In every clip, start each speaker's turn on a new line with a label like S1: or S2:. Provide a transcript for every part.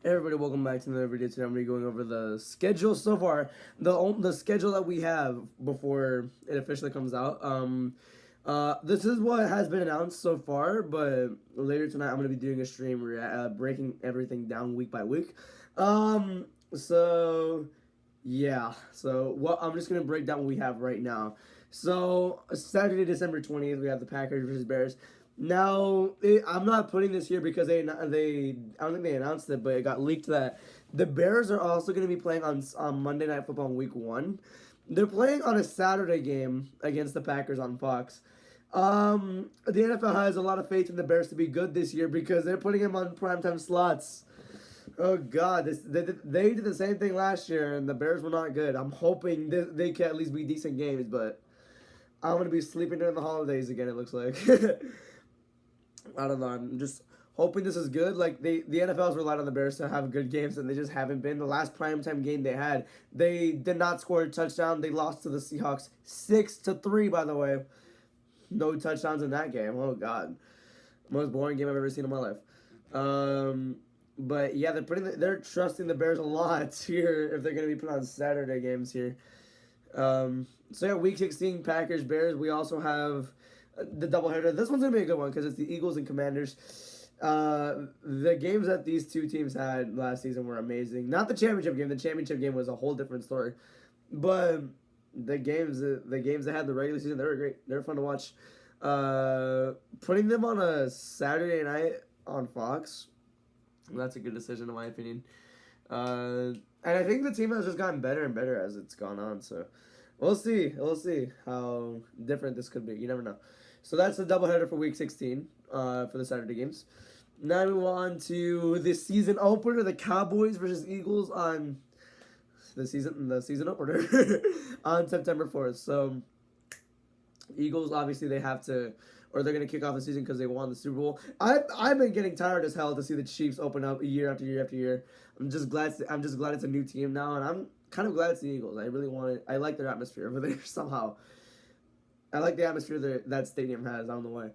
S1: Hey everybody, welcome back to another video. Today I'm going to be going over the schedule so far, the schedule that we have before it officially comes out. This is what has been announced so far, but later tonight I'm going to be doing a stream breaking everything down week by week. So yeah, so what I'm just going to break down what we have right now. So Saturday, December 20th, we have the Packers versus Bears. Now, I'm not putting this here because they I don't think they announced it, but it got leaked that the Bears are also going to be playing on Monday Night Football in Week 1. They're playing on a Saturday game against the Packers on Fox. The NFL has a lot of faith in the Bears to be good this year because they're putting them on primetime slots. Oh God, they did the same thing last year, and the Bears were not good. I'm hoping they can at least be decent games, but I'm gonna be sleeping during the holidays again. It looks like. I don't know. I'm just hoping this is good. Like the NFL's relied on the Bears to have good games, and they just haven't been. The last primetime game they had, they did not score a touchdown. They lost to the Seahawks 6-3. By the way, no touchdowns in that game. Oh God, most boring game I've ever seen in my life. But yeah, they're trusting the Bears a lot here if they're gonna be put on Saturday games here. So yeah, Week 16 Packers Bears. We also have the doubleheader. This one's gonna be a good one because it's the Eagles and Commanders. The games that these two teams had last season were amazing. Not the championship game. The championship game was a whole different story. But the games that had the regular season, they were great. They were fun to watch. Putting them on a Saturday night on Fox, that's a good decision in my opinion. And I think the team has just gotten better and better as it's gone on. So we'll see. We'll see how different this could be. You never know. So that's the doubleheader for Week 16 for the Saturday games. Now we move on to the season opener, the Cowboys versus Eagles on the season opener on September 4th. So Eagles, obviously, they have to, or they're going to kick off the season because they won the Super Bowl. I've been getting tired as hell to see the Chiefs open up year after year after year. I'm just glad it's a new team now, and I'm kind of glad it's the Eagles. I really want it. I like their atmosphere over there somehow. I like the atmosphere that stadium has. I don't know why.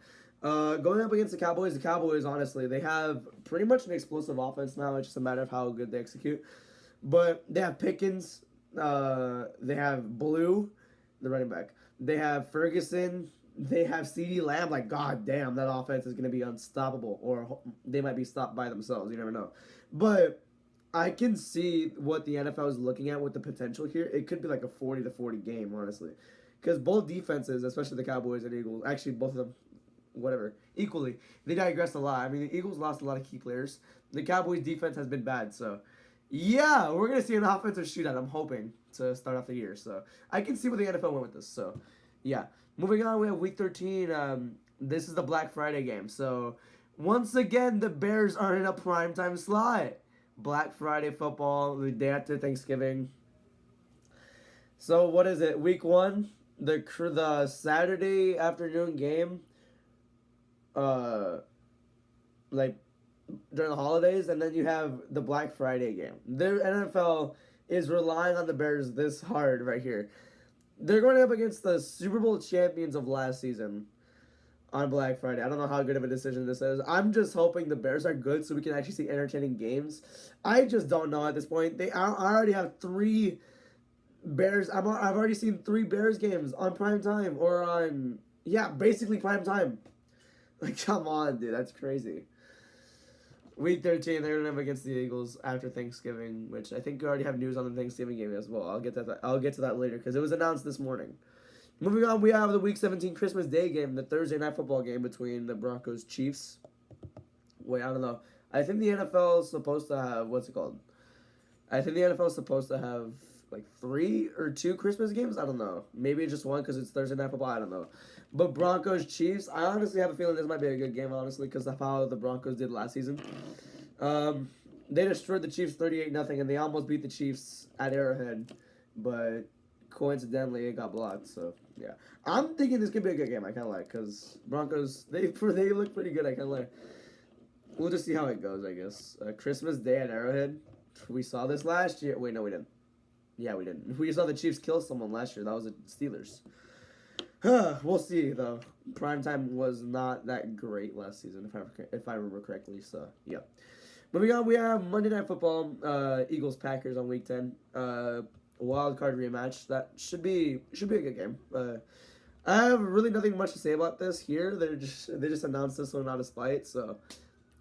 S1: Going up against the Cowboys, honestly, they have pretty much an explosive offense now. It's just a matter of how good they execute. But they have Pickens. They have Blue, the running back. They have Ferguson. They have CeeDee Lamb. Like, god damn, that offense is going to be unstoppable. Or they might be stopped by themselves. You never know. But I can see what the NFL is looking at with the potential here. It could be like a 40-40 game, honestly. Because both defenses, especially the Cowboys and Eagles, actually both of them, whatever, equally, they digressed a lot. I mean, the Eagles lost a lot of key players. The Cowboys' defense has been bad, so yeah, we're going to see an offensive shootout, I'm hoping, to start off the year. So I can see where the NFL went with this. So yeah. Moving on, we have Week 13. This is the Black Friday game. So once again, the Bears are in a primetime slot. Black Friday football, the day after Thanksgiving. So what is it? Week 1, the Saturday afternoon game, like during the holidays, and then you have the Black Friday game. The NFL is relying on the Bears this hard right here. They're going up against the Super Bowl champions of last season on Black Friday. I don't know how good of a decision this is. I'm just hoping the Bears are good so we can actually see entertaining games. I just don't know at this point. I already have 3 Bears. I've already seen 3 Bears games on prime time or on basically prime time. Like, come on, dude, that's crazy. Week 13, they're gonna have against the Eagles after Thanksgiving, which I think we already have news on the Thanksgiving game as well. I'll get to that later because it was announced this morning. Moving on, we have the Week 17 Christmas Day game, the Thursday night football game between the Broncos Chiefs. Wait, I don't know. I think the NFL is supposed to have what's it called? I think the NFL is supposed to have like 3 or 2 Christmas games. I don't know. Maybe just one because it's Thursday night football. I don't know. But Broncos Chiefs, I honestly have a feeling this might be a good game, honestly, because of how the Broncos did last season. They destroyed the Chiefs 38-0, and they almost beat the Chiefs at Arrowhead, but coincidentally it got blocked. So yeah, I'm thinking this could be a good game. I can't lie, because Broncos they look pretty good. I can't lie. We'll just see how it goes, I guess. Christmas Day at Arrowhead. We saw this last year. Wait, no, we didn't. Yeah, we didn't. We saw the Chiefs kill someone last year. That was the Steelers. We'll see, though. Primetime was not that great last season, if I remember correctly. So, yeah. Moving on, we have Monday Night Football, Eagles Packers on Week 10. Wild card rematch. That should be a good game. I have really nothing much to say about this here. They just announced this one out of spite, so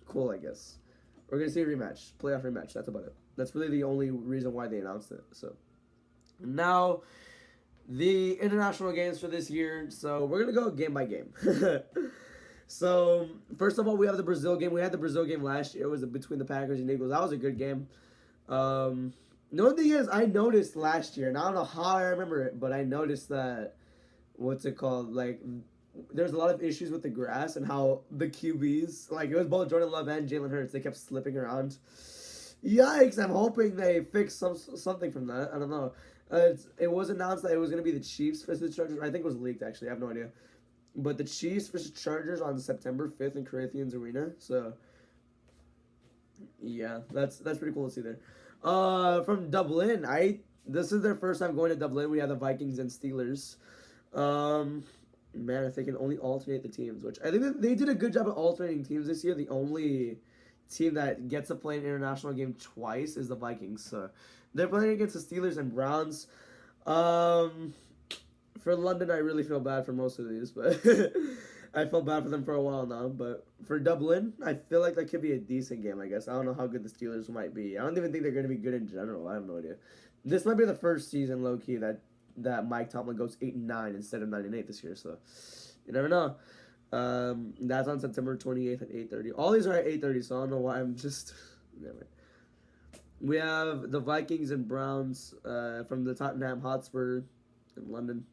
S1: cool, I guess. We're gonna see a rematch, playoff rematch. That's about it. That's really the only reason why they announced it. So now the international games for this year. So we're gonna go game by game. So first of all, we have the Brazil game. We had the Brazil game last year. It was between the Packers and Eagles. That was a good game. The only thing is, I noticed last year, and I don't know how I remember it, but I noticed that what's it called? Like, there's a lot of issues with the grass and how the QBs, like it was both Jordan Love and Jalen Hurts, they kept slipping around. Yikes! I'm hoping they fix something from that. I don't know. It was announced that it was gonna be the Chiefs versus the Chargers. I think it was leaked actually. I have no idea. But the Chiefs versus Chargers on September 5th in Corinthians Arena. So yeah, that's pretty cool to see there. From Dublin, this is their first time going to Dublin. We have the Vikings and Steelers. Man, if they can only alternate the teams, which I think that they did a good job of alternating teams this year. The only team that gets to play an international game twice is the Vikings. So they're playing against the Steelers and Browns. For London, I really feel bad for most of these, but I felt bad for them for a while now. But for Dublin, I feel like that could be a decent game, I guess. I don't know how good the Steelers might be. I don't even think they're going to be good in general. I have no idea. This might be the first season, low-key, that Mike Tomlin goes 8-9 instead of 9-8 this year, so you never know. That's on September 28th at 8:30. All these are at 8:30, so I don't know why I'm just... Anyway. We have the Vikings and Browns from the Tottenham Hotspur in London.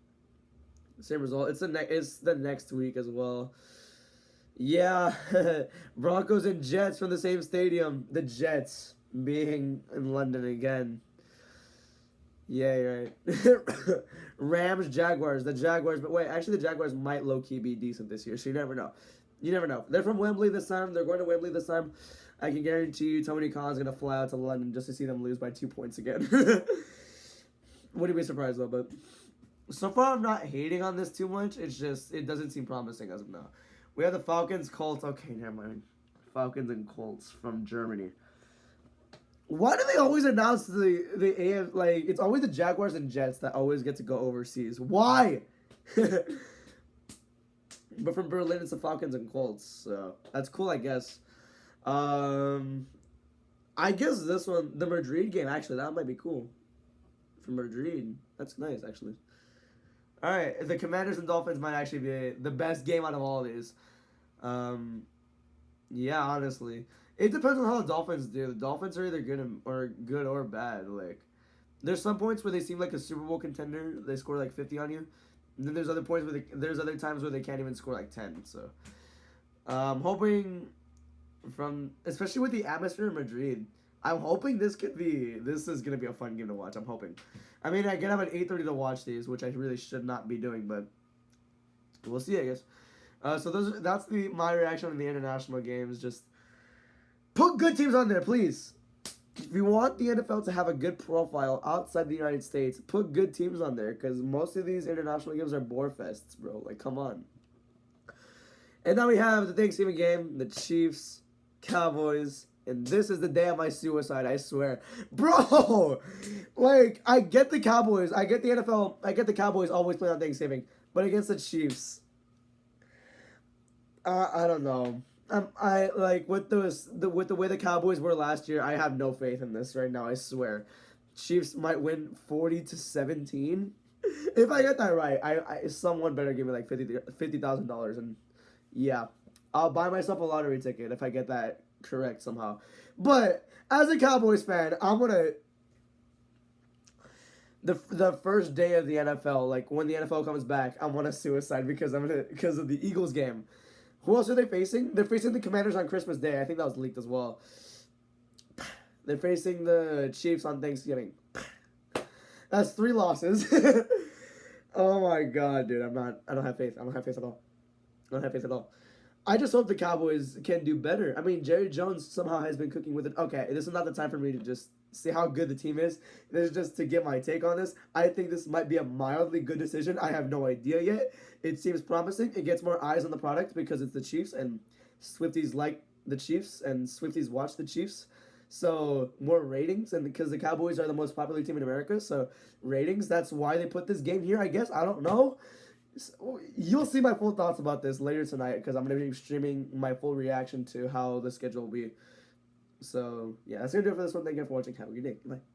S1: Same result. It's the next week as well. Yeah, Broncos and Jets from the same stadium. The Jets being in London again. Yeah, right. Rams, Jaguars. The Jaguars, but wait, actually the Jaguars might low-key be decent this year, so you never know. You never know. They're from Wembley this time. They're going to Wembley this time. I can guarantee you Tony Khan's going to fly out to London just to see them lose by 2 points again. Wouldn't be surprised, though, but so far I'm not hating on this too much. It's just, it doesn't seem promising as of now. We have the Falcons, Colts. Okay, never mind. Falcons and Colts from Germany. Why do they always announce the AF, like, it's always the Jaguars and Jets that always get to go overseas? Why? But from Berlin, it's the Falcons and Colts, so that's cool, I guess. I guess this one, the Madrid game, actually, that might be cool. From Madrid. That's nice, actually. Alright, the Commanders and Dolphins might actually be the best game out of all of these. Yeah, honestly. It depends on how the Dolphins do. The Dolphins are either good or bad. Like, there's some points where they seem like a Super Bowl contender. They score like 50 on you. And then there's other points where there's other times where they can't even score like 10. So, I'm hoping especially with the atmosphere in Madrid, I'm hoping this is gonna be a fun game to watch. I'm hoping. I mean, I get up at 8:30 to watch these, which I really should not be doing, but we'll see, I guess. So that's my reaction on the international games. Just put good teams on there, please. If you want the NFL to have a good profile outside the United States, put good teams on there, because most of these international games are bore fests, bro. Like, come on. And now we have the Thanksgiving game, the Chiefs, Cowboys, and this is the day of my suicide, I swear. Bro! Like, I get the Cowboys, I get the NFL, I get the Cowboys always play on Thanksgiving, but against the Chiefs, I don't know. I like with the way the Cowboys were last year. I have no faith in this right now. I swear, Chiefs might win 40-17. If I get that right, someone better give me like $50,000, and yeah, I'll buy myself a lottery ticket if I get that correct somehow. But as a Cowboys fan, I'm gonna the first day of the NFL, like when the NFL comes back, I'm gonna suicide because of the Eagles game. Who else are they facing? They're facing the Commanders on Christmas Day. I think that was leaked as well. They're facing the Chiefs on Thanksgiving. That's 3 losses. Oh my god, dude. I don't have faith. I don't have faith at all. I don't have faith at all. I just hope the Cowboys can do better. I mean, Jerry Jones somehow has been cooking with it. Okay, this is not the time for me to just see how good the team is. This is just to get my take on this. I think this might be a mildly good decision. I have no idea yet. It seems promising. It gets more eyes on the product because it's the Chiefs, and Swifties like the Chiefs, and Swifties watch the Chiefs. So more ratings, and because the Cowboys are the most popular team in America, so ratings. That's why they put this game here. I guess I don't know. So, you'll see my full thoughts about this later tonight because I'm gonna be streaming my full reaction to how the schedule will be. So yeah, that's gonna do it for this one. Thank you for watching. Have a good day. Bye.